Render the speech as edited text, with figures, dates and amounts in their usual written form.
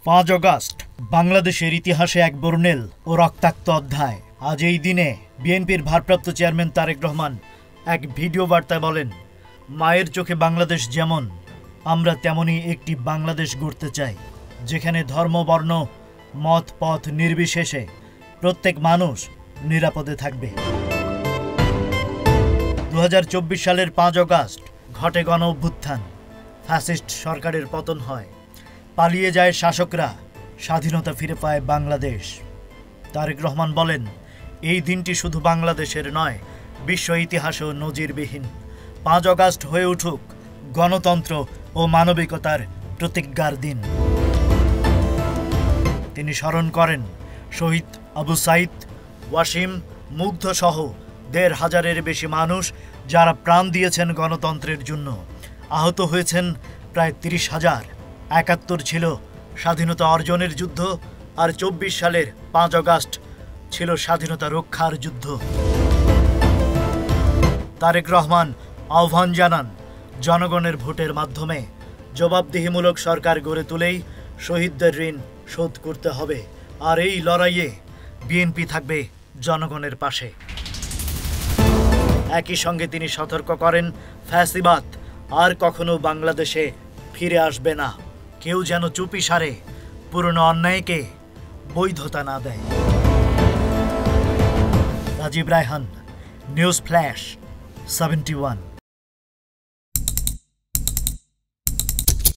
5 August বাংলাদেশের ইতিহাসে এক বর্ণিল ও রক্তাক্ত অধ্যায়। আজ এই দিনে বিএনপির ভারপ্রাপ্ত চেয়ারম্যান তারেক রহমান এক ভিডিও বার্তায় বলেন, মায়ের চোখে বাংলাদেশ যেমন, আমরা তেমনই একটি বাংলাদেশ গড়তে চাই, যেখানে ধর্ম, বর্ণ, মত, পথ নির্বিশেষে প্রত্যেক মানুষ নিরাপদে থাকবে। 2024 সালের 5 আগস্ট ঘটে গণ অভ্যুত্থান। ফ্যাসিস্ট সরকারের পতন হয়, পালিয়ে যায় শাসকরা, স্বাধীনতা ফিরে পায় বাংলাদেশ। তারেক রহমান বলেন, এই দিনটি শুধু বাংলাদেশের নয়, বিশ্ব ইতিহাসেও নজিরবিহীন। 5 আগস্ট হয়ে উঠুক গণতন্ত্র ও মানবিকতার প্রতিজ্ঞার দিন। তিনি স্মরণ করেন শহীদ আবু সাইদ, ওয়াসিম, মুগ্ধ সহ 1,500-এর বেশি মানুষ যারা প্রাণ দিয়েছেন গণতন্ত্রের জন্য। আহত হয়েছেন প্রায় 30,000। 71 ছিল স্বাধীনতা অর্জনের যুদ্ধ, আর 24 সালের 5 আগস্ট ছিল স্বাধীনতা রক্ষার যুদ্ধ। তারেক রহমান আহ্বান জানান, জনগণের ভোটের মাধ্যমে জবাবদিহিমূলক সরকার গড়ে তুলেই শহীদদের ঋণ শোধ করতে হবে, আর এই লড়াইয়ে বিএনপি থাকবে জনগণের পাশে। একই সঙ্গে তিনি সতর্ক করেন, ফ্যাসিবাদ আর কখনো বাংলাদেশে ফিরে আসবে না। কেউ যেন চুপি সারে পুরনো অন্যায়কে বৈধতা না দেয়। Rajib Raihan, news flash 71।